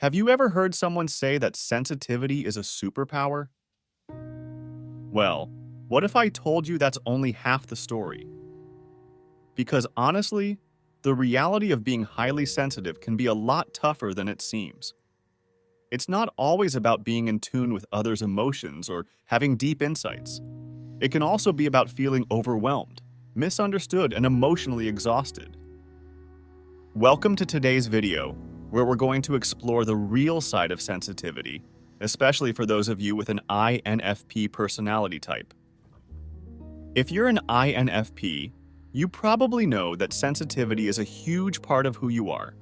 Have you ever heard someone say that sensitivity is a superpower? Well, what if I told you that's only half the story? Because honestly, the reality of being highly sensitive can be a lot tougher than it seems. It's not always about being in tune with others' emotions or having deep insights. It can also be about feeling overwhelmed, misunderstood, and emotionally exhausted. Welcome to today's video, where we're going to explore the real side of sensitivity, especially for those of you with an INFP personality type. If you're an INFP, you probably know that sensitivity is a huge part of who you are.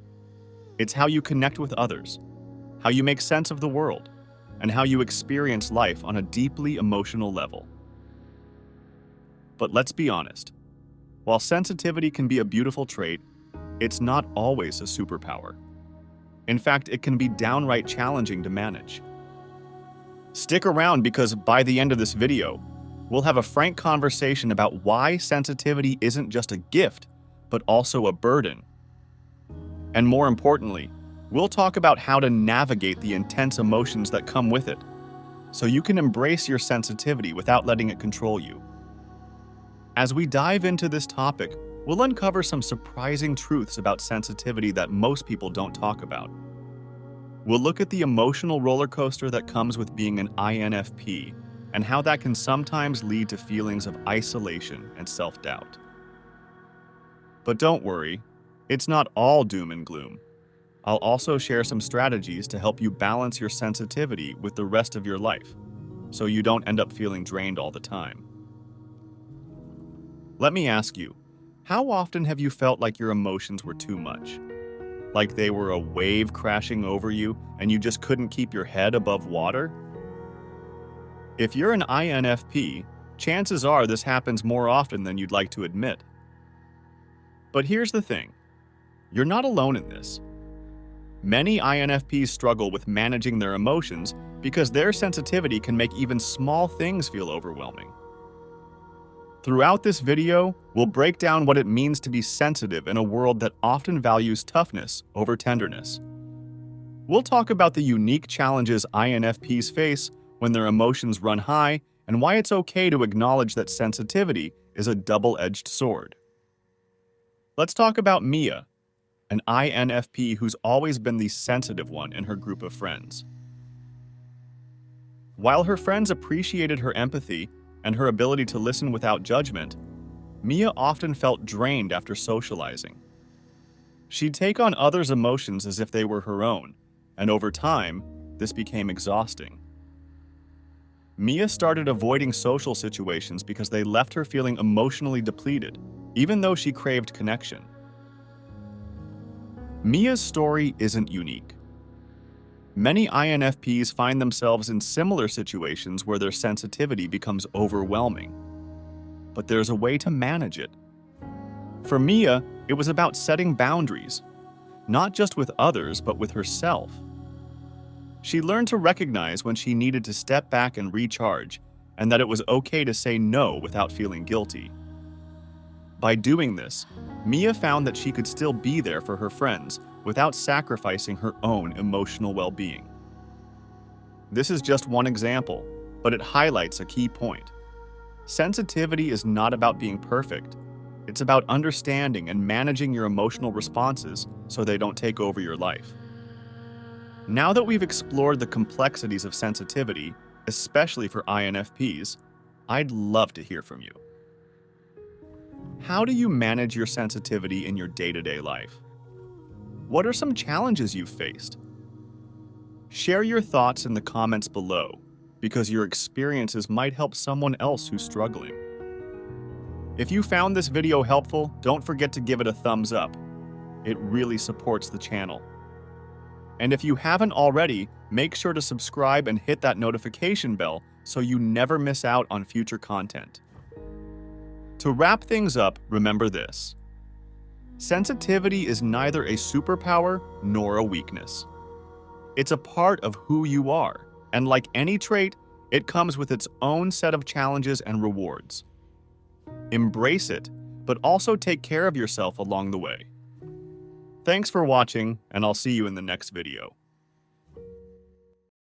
It's how you connect with others, how you make sense of the world, and how you experience life on a deeply emotional level. But let's be honest, while sensitivity can be a beautiful trait, it's not always a superpower. In fact, it can be downright challenging to manage. Stick around because by the end of this video, we'll have a frank conversation about why sensitivity isn't just a gift, but also a burden. And more importantly, we'll talk about how to navigate the intense emotions that come with it, so you can embrace your sensitivity without letting it control you. As we dive into this topic, we'll uncover some surprising truths about sensitivity that most people don't talk about. We'll look at the emotional roller coaster that comes with being an INFP and how that can sometimes lead to feelings of isolation and self-doubt. But don't worry, it's not all doom and gloom. I'll also share some strategies to help you balance your sensitivity with the rest of your life, so you don't end up feeling drained all the time. Let me ask you, how often have you felt like your emotions were too much? Like they were a wave crashing over you and you just couldn't keep your head above water? If you're an INFP, chances are this happens more often than you'd like to admit. But here's the thing, you're not alone in this. Many INFPs struggle with managing their emotions because their sensitivity can make even small things feel overwhelming. Throughout this video, we'll break down what it means to be sensitive in a world that often values toughness over tenderness. We'll talk about the unique challenges INFPs face when their emotions run high and why it's okay to acknowledge that sensitivity is a double-edged sword. Let's talk about Mia, an INFP who's always been the sensitive one in her group of friends. While her friends appreciated her empathy and her ability to listen without judgment, Mia often felt drained after socializing. She'd take on others' emotions as if they were her own, and over time, this became exhausting. Mia started avoiding social situations because they left her feeling emotionally depleted, even though she craved connection. Mia's story isn't unique. Many INFPs find themselves in similar situations where their sensitivity becomes overwhelming. But there's a way to manage it. For Mia, it was about setting boundaries, not just with others, but with herself. She learned to recognize when she needed to step back and recharge, and that it was okay to say no without feeling guilty. By doing this, Mia found that she could still be there for her friends without sacrificing her own emotional well-being. This is just one example, but it highlights a key point. Sensitivity is not about being perfect. It's about understanding and managing your emotional responses so they don't take over your life. Now that we've explored the complexities of sensitivity, especially for INFPs, I'd love to hear from you. How do you manage your sensitivity in your day-to-day life? What are some challenges you've faced? Share your thoughts in the comments below, because your experiences might help someone else who's struggling. If you found this video helpful, don't forget to give it a thumbs up. It really supports the channel. And if you haven't already, make sure to subscribe and hit that notification bell so you never miss out on future content. To wrap things up, remember this. Sensitivity is neither a superpower nor a weakness. It's a part of who you are, and like any trait, it comes with its own set of challenges and rewards. Embrace it, but also take care of yourself along the way. Thanks for watching, and I'll see you in the next video.